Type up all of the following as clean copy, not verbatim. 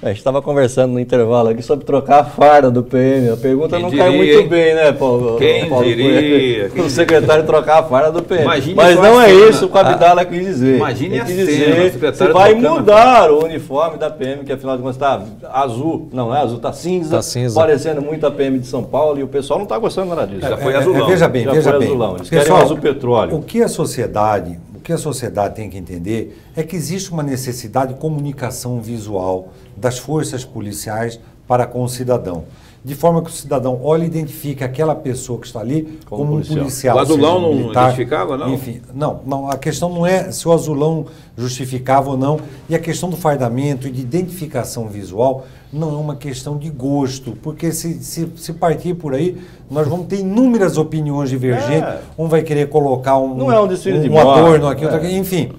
A gente estava conversando no intervalo aqui sobre trocar a farda do PM. A pergunta Quem não diria, cai muito bem, né, Paulo? Quem diria? O secretário trocar a farda do PM. Imagine Mas só não a é cena. isso que o Abdala quis dizer. Imagine Ele a quis cena, dizer o secretário se vai trocando a mudar o uniforme da PM, que afinal de contas está azul. Não é azul, está cinza. Tá cinza. Parecendo muito a PM de São Paulo e o pessoal não está gostando nada disso. Já foi azulão. Veja bem, Já veja foi bem. azulão. Eles Pessoal, querem azul petróleo. o que a sociedade tem que entender é que existe uma necessidade de comunicação visual das forças policiais para com o cidadão. De forma que o cidadão olha e identifica aquela pessoa que está ali como um policial. O azulão seja não militar, justificava, não? Enfim, não, a questão não é se o azulão justificava ou não, e a questão do fardamento e de identificação visual não é uma questão de gosto, porque se partir por aí, nós vamos ter inúmeras opiniões divergentes, um vai querer colocar não é um desfile de adorno aqui, outro aqui, enfim.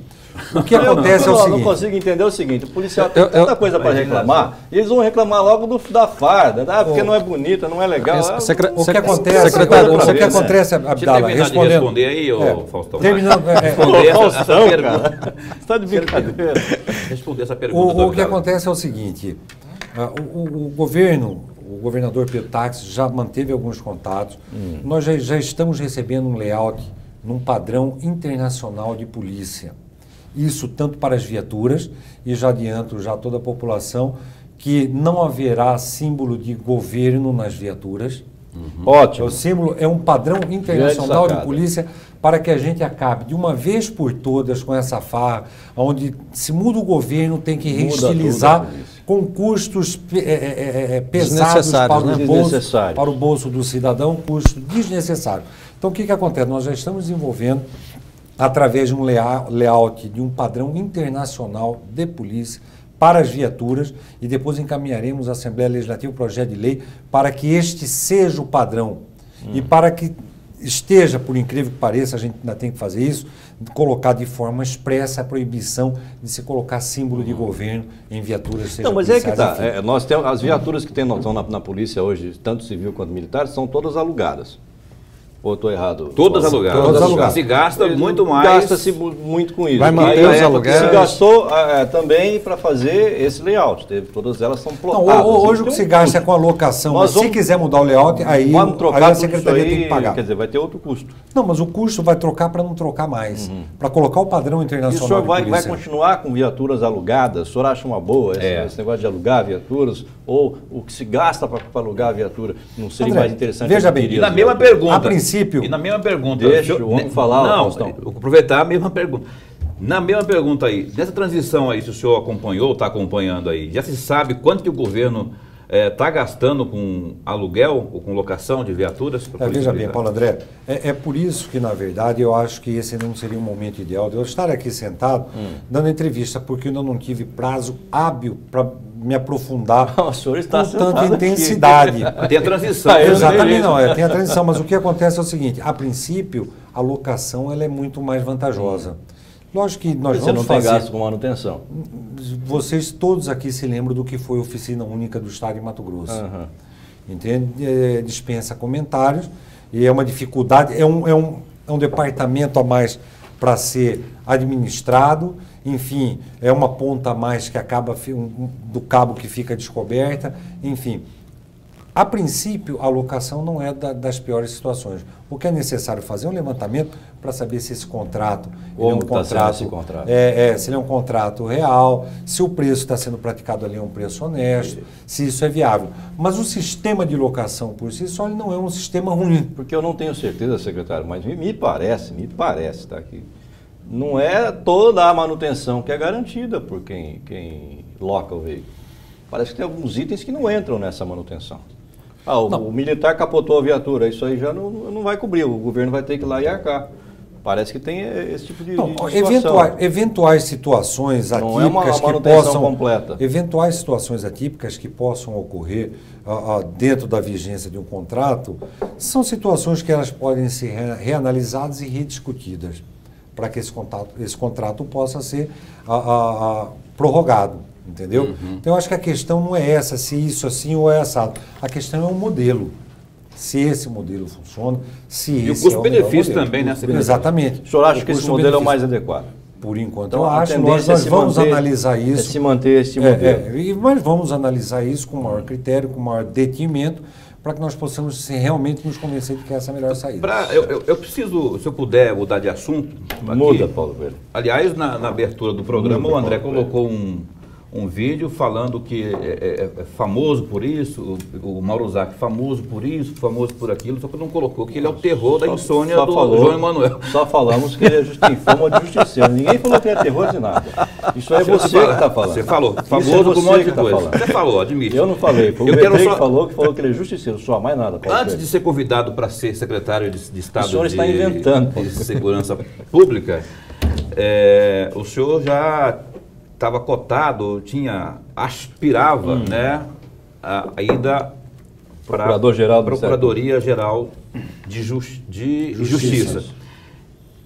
O que acontece é o seguinte... Eu não consigo entender o seguinte, o policial tem tanta coisa para reclamar, e eles vão reclamar logo da farda, porque não é bonita, não é legal. O que acontece, Abdala, responder aí, Faustão. Terminando, responder essa pergunta. Você está de brincadeira. Responder essa pergunta. O que acontece é o seguinte, o governador Pedro Táxi já manteve alguns contatos, nós já estamos recebendo um layout num padrão internacional de polícia. Isso tanto para as viaturas, e já adianto já a toda a população que não haverá símbolo de governo nas viaturas. Ótimo. O símbolo é um padrão internacional de polícia para que a gente acabe de uma vez por todas com essa farra, onde se muda o governo tem que reestilizar com custos pesados para o bolso do cidadão, custo desnecessário. Então o que acontece? Nós já estamos desenvolvendo através de um layout de um padrão internacional de polícia para as viaturas e depois encaminharemos à Assembleia Legislativa o projeto de lei para que este seja o padrão e para que esteja, por incrível que pareça, a gente ainda tem que fazer isso, colocar de forma expressa a proibição de se colocar símbolo de governo em viaturas, seja mas é que policiais, tá. Nós temos as viaturas que estão na polícia hoje, tanto civil quanto militar, são todas alugadas. Ou estou errado? Todas alugadas. Todas alugadas. Se gasta muito mais. Gasta-se muito com isso. Vai manter os aluguéis. Se gastou também para fazer esse layout. Todas elas são plotadas. Hoje o que se gasta é com a locação. Mas se quiser mudar o layout, aí a secretaria tem que pagar. Quer dizer, vai ter outro custo. Não, mas o custo vai trocar para não trocar mais. Para colocar o padrão internacional. E o senhor de polícia. vai continuar com viaturas alugadas? O senhor acha uma boa esse negócio de alugar viaturas? Ou o que se gasta para alugar a viatura não seria mais interessante? Veja bem, e na mesma pergunta. A princípio. E na mesma pergunta. Deixa o homem falar, não, Faustão. vou aproveitar a mesma pergunta. Na mesma pergunta aí, nessa transição aí, se o senhor acompanhou, está acompanhando aí, já se sabe quanto que o governo está gastando com aluguel ou com locação de viaturas? Veja bem, Paulo André, é por isso que, na verdade, eu acho que esse não seria um momento ideal de eu estar aqui sentado dando entrevista, porque eu ainda não tive prazo hábil para me aprofundar o senhor está com tanta intensidade. Tem a transição. Exatamente, não, tem a transição, mas o que acontece é o seguinte, a princípio, a locação ela é muito mais vantajosa. Lógico que nós Você vamos não tem fazer... gasto com manutenção. Vocês todos aqui se lembram do que foi a Oficina Única do Estado de Mato Grosso. Entende? Dispensa comentários e é uma dificuldade, é um departamento a mais para ser administrado, enfim, é uma ponta a mais que acaba do cabo que fica descoberta, enfim. A princípio, a locação não é das piores situações. O que é necessário fazer é um levantamento para saber se esse contrato se ele é um contrato real, se o preço está sendo praticado ali é um preço honesto, se isso é viável. Mas o sistema de locação por si só ele não é um sistema ruim. Porque eu não tenho certeza, secretário, mas me parece, tá aqui. Não é toda a manutenção que é garantida por quem loca o veículo. Parece que tem alguns itens que não entram nessa manutenção. O militar capotou a viatura, isso aí já não vai cobrir, o governo vai ter que ir lá e arcar. Parece que tem esse tipo de situação. Eventuais situações atípicas não é uma manutenção completa. Eventuais situações atípicas que possam ocorrer dentro da vigência de um contrato, são situações que elas podem ser reanalisadas e rediscutidas, para que esse contrato possa ser prorrogado. Entendeu? Então, eu acho que a questão não é essa, se isso assim ou é assado. A questão é o modelo. Se esse modelo funciona, se e esse o custo-benefício também, né? Exatamente. O senhor acha que esse modelo é o mais adequado? Por enquanto, Então, eu a acho. tendência Nós vamos analisar isso. se manter esse modelo. Mas vamos analisar isso com maior critério, com maior detimento, para que nós possamos realmente nos convencer de que essa é a melhor saída. Eu preciso, se eu puder mudar de assunto. Muda, Paulo Verde. Aliás, na abertura do programa, o André colocou um vídeo falando que é famoso por isso, o Mauro Zac famoso por isso, famoso por aquilo, só que não colocou que ele é o terror da insônia do João Emanuel. Só falamos que ele é fama de justiceiro. Ninguém falou que ele é terror de nada. Isso é você que está falando. Você falou, famoso com um monte de coisa. Você falou, admite. Eu não falei, foi o Pedro que falou que ele é justiceiro, só mais nada. Antes de ser convidado para ser secretário de Estado o senhor está inventando, de Segurança Pública, o senhor já estava cotado, aspirava, né, a ida para a Procuradoria-Geral de Justiça.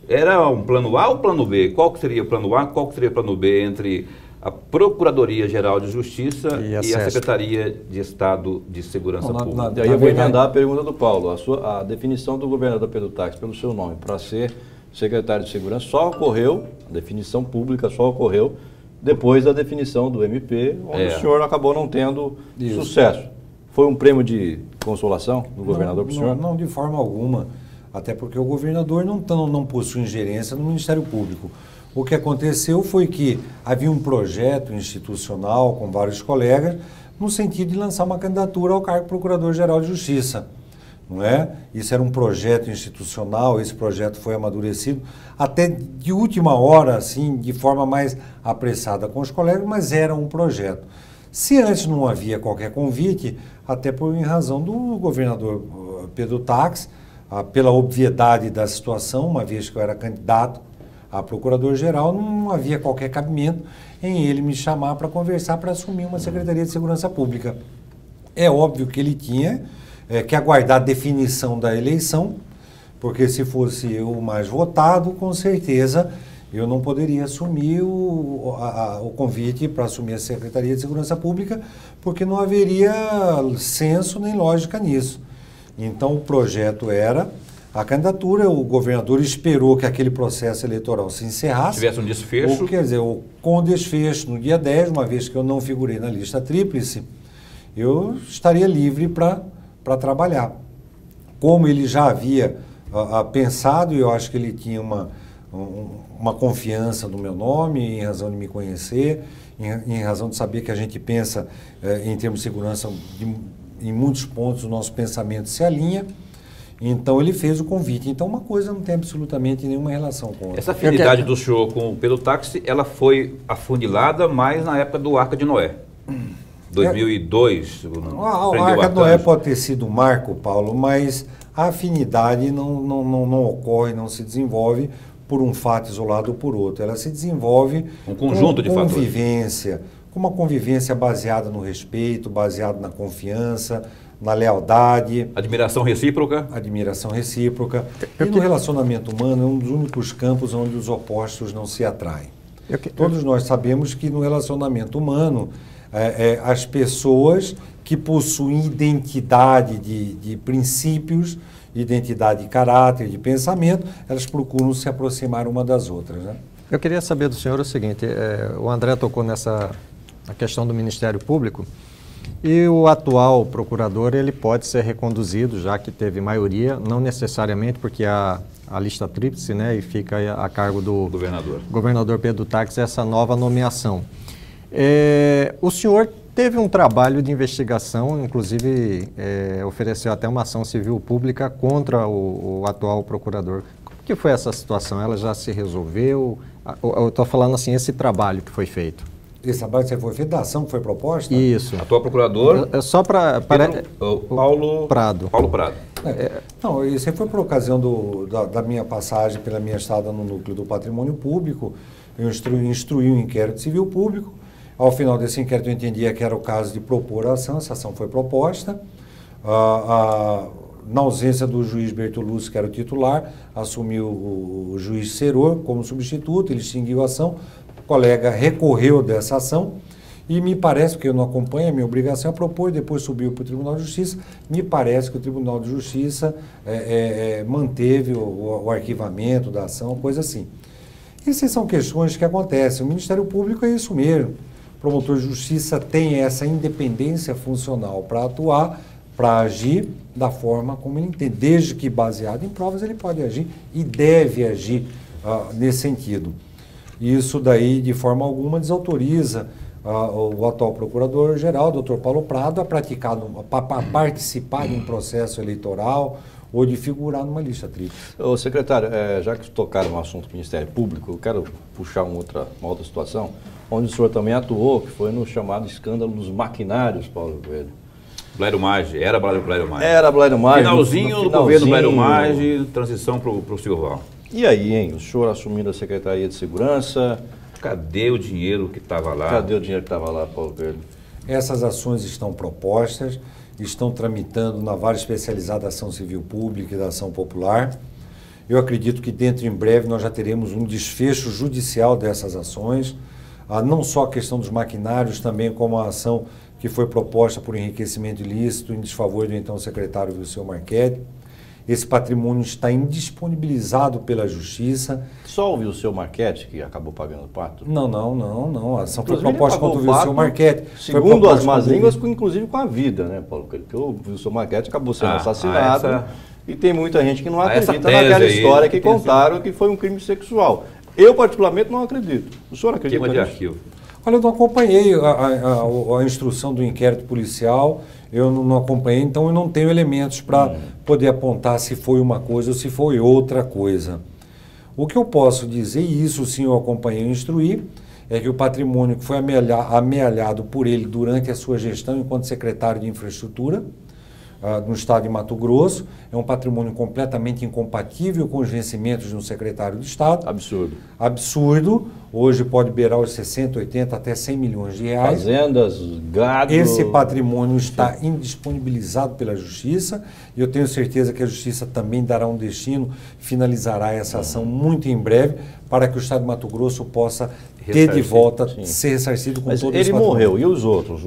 Era um plano A ou plano B? Qual que seria o plano A, qual que seria o plano B entre a Procuradoria-Geral de Justiça e a Secretaria de Estado de Segurança Pública? E aí eu vou emendar a pergunta do Paulo. A definição do governador Pedro Táxi pelo seu nome para ser secretário de Segurança só ocorreu, a definição pública só ocorreu depois da definição do MP, onde o senhor acabou não tendo sucesso. Foi um prêmio de consolação do governador para o senhor? Não, de forma alguma. Até porque o governador não possui ingerência no Ministério Público. O que aconteceu foi que havia um projeto institucional com vários colegas no sentido de lançar uma candidatura ao cargo de Procurador-Geral de Justiça. Não é? Isso era um projeto institucional, esse projeto foi amadurecido até de última hora, assim, de forma mais apressada com os colegas, mas era um projeto. Se antes não havia qualquer convite, até por em razão do governador Pedro Táxi, pela obviedade da situação, uma vez que eu era candidato a procurador-geral, não havia qualquer cabimento em ele me chamar para conversar para assumir uma Secretaria de Segurança Pública. É óbvio que ele tinha que aguardar a definição da eleição, porque se fosse eu o mais votado, com certeza eu não poderia assumir o convite para assumir a Secretaria de Segurança Pública, porque não haveria senso nem lógica nisso. Então o projeto era a candidatura, o governador esperou que aquele processo eleitoral se encerrasse. Tivesse um desfecho. Quer dizer, com o desfecho no dia 10, uma vez que eu não figurei na lista tríplice, eu estaria livre para trabalhar. Como ele já havia pensado, e eu acho que ele tinha uma confiança no meu nome, em razão de me conhecer, em razão de saber que a gente pensa em termos de segurança, em muitos pontos o nosso pensamento se alinha, então ele fez o convite. Então uma coisa não tem absolutamente nenhuma relação com outra. Essa afinidade do senhor com o Pedro Táxi, ela foi afunilada mais na época do Arca de Noé. 2002. A Arca de Noé pode ter sido um marco, Paulo, mas a afinidade não ocorre, não se desenvolve por um fato isolado ou por outro. Ela se desenvolve um conjunto de fatores. Com uma convivência baseada no respeito, baseada na confiança, na lealdade. Admiração recíproca. Admiração recíproca. E no relacionamento humano é um dos únicos campos onde os opostos não se atraem. Todos nós sabemos que no relacionamento humano, as pessoas que possuem identidade de princípios, identidade de caráter, de pensamento, elas procuram se aproximar uma das outras, né? Eu queria saber do senhor o seguinte, o André tocou na questão do Ministério Público, e o atual procurador ele pode ser reconduzido, já que teve maioria, não necessariamente porque a lista tríplice, né, e fica a cargo do governador Pedro Táxi essa nova nomeação. O senhor teve um trabalho de investigação, inclusive ofereceu até uma ação civil pública contra o atual procurador. Como que foi essa situação? Ela já se resolveu? Eu estou falando assim, esse trabalho que foi feito. Esse trabalho que foi feito, da ação que foi proposta? Isso. Atual procurador? Só para... Paulo Prado. Não, isso foi por ocasião da minha passagem, pela minha estada no núcleo do patrimônio público. Eu instruí um inquérito civil público. Ao final desse inquérito eu entendia que era o caso de propor a ação. Essa ação foi proposta. Na ausência do juiz Bertolucci, que era o titular, assumiu o juiz Seror como substituto, ele extinguiu a ação. O colega recorreu dessa ação e me parece, porque eu não acompanho, a minha obrigação é propor, depois subiu para o Tribunal de Justiça, me parece que o Tribunal de Justiça manteve o arquivamento da ação, coisa assim. Essas são questões que acontecem. O Ministério Público é isso mesmo. O promotor de justiça tem essa independência funcional para atuar, para agir da forma como ele entende. Desde que baseado em provas, ele pode agir e deve agir nesse sentido. Isso daí, de forma alguma, desautoriza o atual procurador-geral, Dr. Paulo Prado, a participar de um processo eleitoral ou de figurar numa lista tríplice. Ô, secretário, já que tocaram no assunto do Ministério Público, eu quero puxar uma outra situação, onde o senhor também atuou, que foi no chamado escândalo dos maquinários, Paulo Coelho. Blairo Maggi, era Blairo Maggi. Era Blairo Maggi. Finalzinho do governo Blairo Maggi, transição para o Silval. E aí, hein? O senhor assumindo a Secretaria de Segurança. Cadê o dinheiro que estava lá? Cadê o dinheiro que estava lá, Paulo Coelho? Essas ações estão propostas, estão tramitando na Vara Especializada da Ação Civil Pública e da Ação Popular. Eu acredito que dentro em breve nós já teremos um desfecho judicial dessas ações, não só a questão dos maquinários, também como a ação que foi proposta por enriquecimento ilícito em desfavor do então secretário Wilson Marchetti. Esse patrimônio está indisponibilizado pela Justiça. Só o Wilson Marchetti que acabou pagando o pato? Não. A ação foi proposta contra o Wilson Marchetti. Segundo as más línguas, inclusive com a vida, né, Paulo? Porque o Wilson Marchetti acabou sendo assassinado e tem muita gente que não acredita naquela história que contaram que foi um crime sexual. Eu, particularmente, não acredito. O senhor acredita nisso? Olha, eu não acompanhei a instrução do inquérito policial, eu não acompanhei, então eu não tenho elementos para poder apontar se foi uma coisa ou se foi outra coisa. O que eu posso dizer, e isso sim eu acompanhei e instruí, é que o patrimônio que foi amealhado por ele durante a sua gestão enquanto secretário de Infraestrutura, no estado de Mato Grosso, é um patrimônio completamente incompatível com os vencimentos de um secretário de Estado. Absurdo. Absurdo. Hoje pode beirar os 60, 80, até 100 milhões de reais. Fazendas, gado... Esse patrimônio está indisponibilizado pela Justiça e eu tenho certeza que a Justiça também dará um destino, finalizará essa ação muito em breve para que o estado de Mato Grosso possa ter de volta, ser ressarcido com todo esse patrimônio. Ele morreu. E os outros?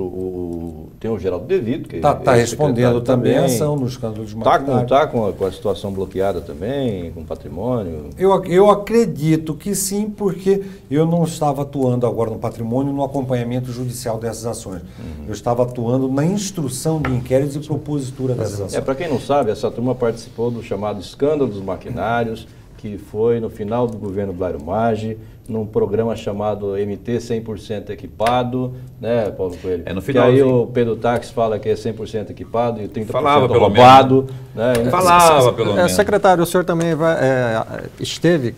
Tem o Geraldo De Vito, que está respondendo também a ação no escândalo de maquinário. Está com a situação bloqueada também, com patrimônio? Eu acredito que sim, porque eu não estava atuando agora no patrimônio no acompanhamento judicial dessas ações. Eu estava atuando na instrução de inquéritos e propositura dessas ações. Para quem não sabe, essa turma participou do chamado escândalo dos maquinários, que foi no final do governo Blairo Maggi, num programa chamado MT 100% equipado, né, Paulo Coelho? No que aí o Pedro Táxi fala que é 100% equipado e 30% roubado. Né? Falava pelo menos. Secretário, o senhor também esteve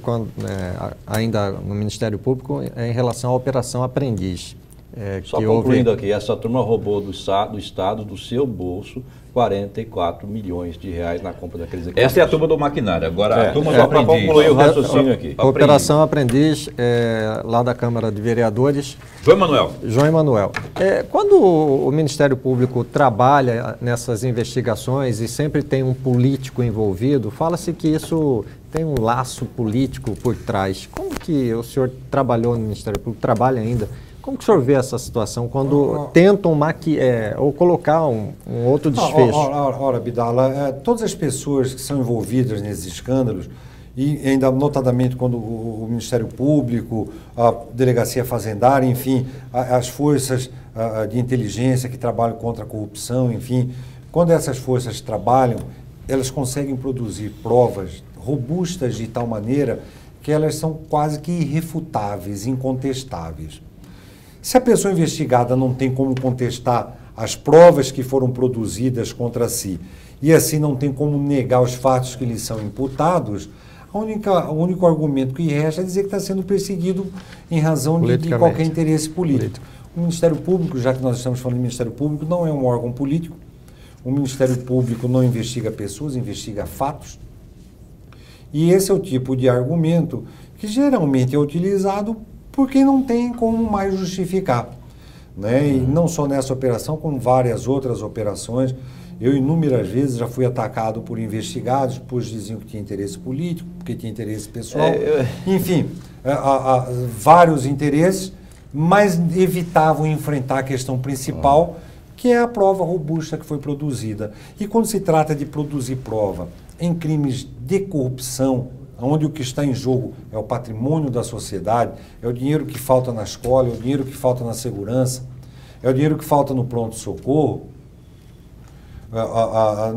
ainda no Ministério Público em relação à Operação Aprendiz. Só concluindo aqui, essa turma roubou do Estado, do seu bolso, 44 milhões de reais na compra daqueles equipamentos. Essa é a turma do maquinário. Agora, a turma do Aprendiz. Para concluir o raciocínio aqui. Operação Aprendiz, lá da Câmara de Vereadores. João Emanuel. Quando o Ministério Público trabalha nessas investigações e sempre tem um político envolvido, fala-se que isso tem um laço político por trás. Como que o senhor trabalhou no Ministério Público, trabalha ainda? Como que o senhor vê essa situação quando tentam ou colocar um outro desfecho? Ora, Bidala, todas as pessoas que são envolvidas nesses escândalos, e ainda notadamente quando o Ministério Público, a Delegacia Fazendária, enfim, as forças de inteligência que trabalham contra a corrupção, enfim, quando essas forças trabalham, elas conseguem produzir provas robustas de tal maneira que elas são quase que irrefutáveis, incontestáveis. Se a pessoa investigada não tem como contestar as provas que foram produzidas contra si e assim não tem como negar os fatos que lhe são imputados, o único argumento que resta é dizer que está sendo perseguido em razão de qualquer interesse político. O Ministério Público, já que nós estamos falando do Ministério Público, não é um órgão político. O Ministério Público não investiga pessoas, investiga fatos. E esse é o tipo de argumento que geralmente é utilizado por quem não tem como mais justificar. Né? E não só nessa operação, como várias outras operações. Eu, inúmeras vezes, já fui atacado por investigados, pois diziam que tinha interesse político, porque tinha interesse pessoal. Enfim, vários interesses, mas evitavam enfrentar a questão principal, que é a prova robusta que foi produzida. E quando se trata de produzir prova em crimes de corrupção onde o que está em jogo é o patrimônio da sociedade, é o dinheiro que falta na escola, é o dinheiro que falta na segurança, é o dinheiro que falta no pronto-socorro,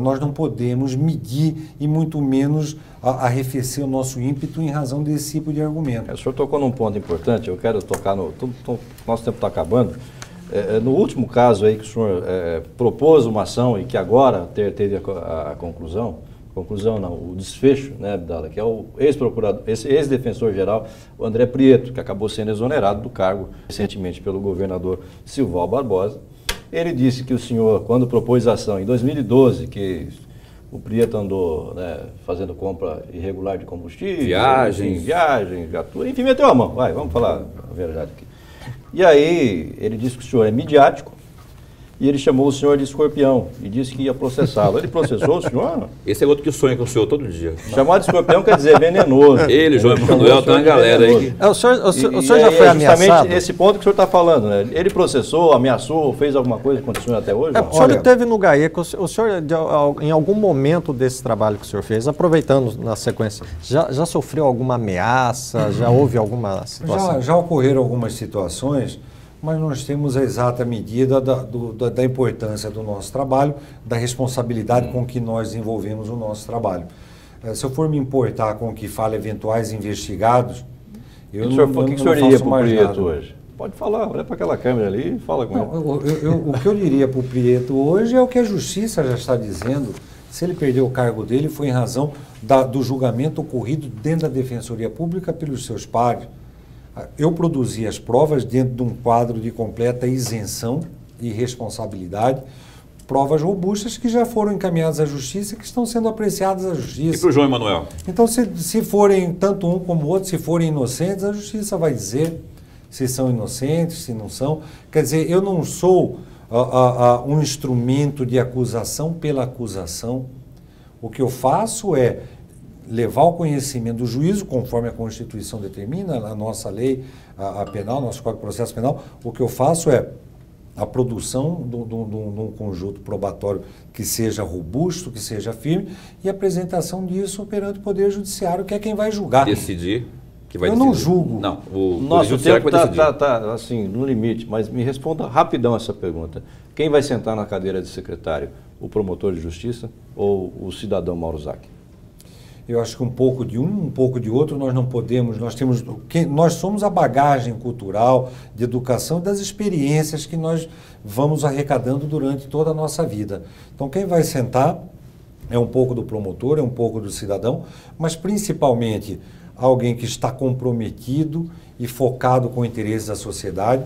nós não podemos medir e muito menos arrefecer o nosso ímpeto em razão desse tipo de argumento. O senhor tocou num ponto importante, eu quero tocar no... Nosso tempo está acabando. No último caso aí que o senhor propôs uma ação e que agora teve a conclusão não, o desfecho, né, Abdala, que é o ex-procurador, ex-defensor-geral, o André Prieto, que acabou sendo exonerado do cargo recentemente pelo governador Silval Barbosa. Ele disse que o senhor, quando propôs a ação em 2012, que o Prieto andou, né, fazendo compra irregular de combustível, viagem, viatura, enfim, meteu a mão, vamos falar a verdade aqui. E aí ele disse que o senhor é midiático e ele chamou o senhor de escorpião e disse que ia processá-lo. Ele processou o senhor? Esse é outro que sonha com o senhor todo dia. Chamar de escorpião quer dizer venenoso. Ele, João Emanuel, tem uma galera aí. O senhor já foi ameaçado? Justamente esse ponto que o senhor está falando, né? Ele processou, ameaçou, fez alguma coisa contra o senhor até hoje? O senhor teve no GAECO, o senhor, em algum momento desse trabalho que o senhor fez, aproveitando na sequência, já sofreu alguma ameaça? Já houve alguma situação? Já ocorreram algumas situações, mas nós temos a exata medida da importância do nosso trabalho, da responsabilidade com que nós desenvolvemos o nosso trabalho. Se eu for me importar com o que fala eventuais investigados, eu não faço mais nada. O que o senhor diria para o Prieto hoje? Pode falar, olha para aquela câmera ali e fala com ele. O que eu diria para o Prieto hoje é o que a Justiça já está dizendo. Se ele perdeu o cargo dele, foi em razão do julgamento ocorrido dentro da Defensoria Pública pelos seus pares. Eu produzi as provas dentro de um quadro de completa isenção e responsabilidade, provas robustas que já foram encaminhadas à Justiça e que estão sendo apreciadas à Justiça. E para o João Emanuel? Então, se forem, tanto um como o outro, se forem inocentes, a Justiça vai dizer se são inocentes, se não são. Quer dizer, eu não sou um instrumento de acusação pela acusação. O que eu faço é levar ao conhecimento do juízo, conforme a Constituição determina, a nossa lei, a penal, nosso Código de Processo Penal, o que eu faço é a produção de um conjunto probatório que seja robusto, que seja firme, e a apresentação disso perante o Poder Judiciário, que é quem vai julgar. Decidir que vai Eu decidir. não julgo. Não, o nosso tempo está assim, no limite, mas me responda rapidão essa pergunta. Quem vai sentar na cadeira de secretário? O promotor de justiça ou o cidadão Mauro Zac? Eu acho que um pouco de um pouco de outro nós não podemos, nós somos a bagagem cultural, de educação e das experiências que nós vamos arrecadando durante toda a nossa vida. Então quem vai sentar é um pouco do promotor, é um pouco do cidadão, mas principalmente alguém que está comprometido e focado com o interesse da sociedade,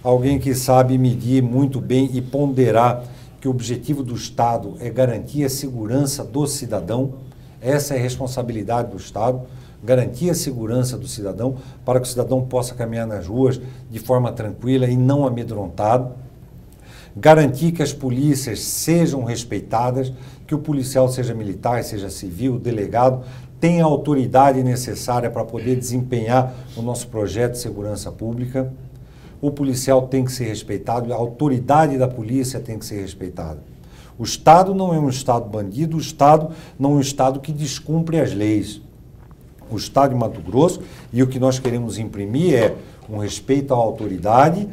alguém que sabe medir muito bem e ponderar que o objetivo do Estado é garantir a segurança do cidadão. Essa é a responsabilidade do Estado, garantir a segurança do cidadão para que o cidadão possa caminhar nas ruas de forma tranquila e não amedrontado. Garantir que as polícias sejam respeitadas, que o policial seja militar, seja civil, delegado, tenha a autoridade necessária para poder desempenhar o nosso projeto de segurança pública. O policial tem que ser respeitado, a autoridade da polícia tem que ser respeitada. O Estado não é um Estado bandido, o Estado não é um Estado que descumpre as leis. O Estado de Mato Grosso, e o que nós queremos imprimir é um respeito à autoridade,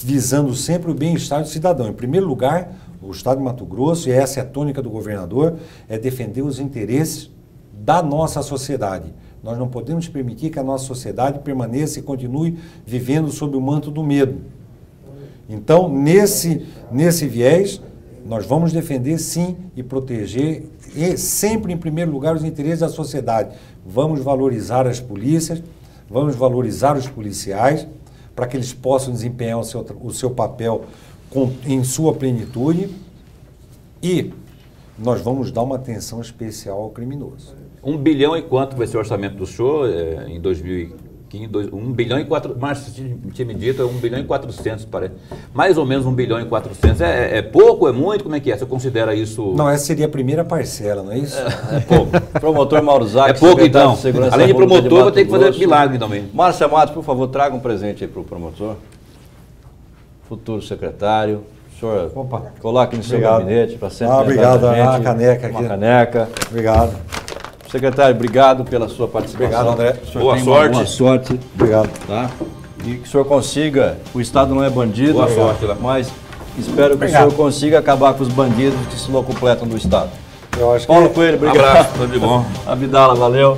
visando sempre o bem-estar do cidadão. Em primeiro lugar, o Estado de Mato Grosso, e essa é a tônica do governador, é defender os interesses da nossa sociedade. Nós não podemos permitir que a nossa sociedade permaneça e continue vivendo sob o manto do medo. Então, nesse viés, nós vamos defender, sim, e proteger, e sempre, em primeiro lugar, os interesses da sociedade. Vamos valorizar as polícias, vamos valorizar os policiais, para que eles possam desempenhar o seu papel em sua plenitude, e nós vamos dar uma atenção especial ao criminoso. 1 bilhão e quanto vai ser o orçamento do senhor em 2015? 1 bilhão e 400, Márcio tinha me dito, 1 bilhão e 400, parece. Mais ou menos 1 bilhão e 400. É pouco, é muito? Como é que é? Você considera isso? Não, essa seria a primeira parcela, não é isso? É pouco. Promotor Mauro Zac. É pouco, então. Além de promotor, vou ter que fazer milagre também. Márcia Matos, por favor, traga um presente aí para o promotor. Futuro secretário. O senhor coloque no seu gabinete para sempre. Obrigado, a caneca aqui. Uma caneca. Obrigado. Secretário, obrigado pela sua participação. Obrigado, André. Boa sorte. Boa sorte. Obrigado. Tá? E que o senhor consiga, o Estado não é bandido, Boa sorte lá. mas espero que Obrigado. o senhor consiga acabar com os bandidos que se locupletam do Estado. Eu acho que Paulo Coelho, obrigado. Abraço, tudo de bom. Abdala, valeu.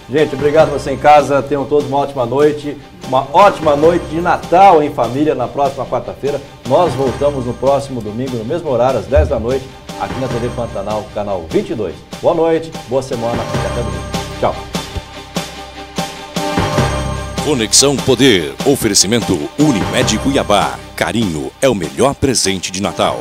Gente, obrigado a você em casa. Tenham todos uma ótima noite. Uma ótima noite de Natal em família na próxima quarta-feira. Nós voltamos no próximo domingo, no mesmo horário, às 10 da noite, aqui na TV Pantanal, canal 22. Boa noite, boa semana e até domingo. Tchau. Conexão Poder. Oferecimento Unimed Cuiabá. Carinho é o melhor presente de Natal.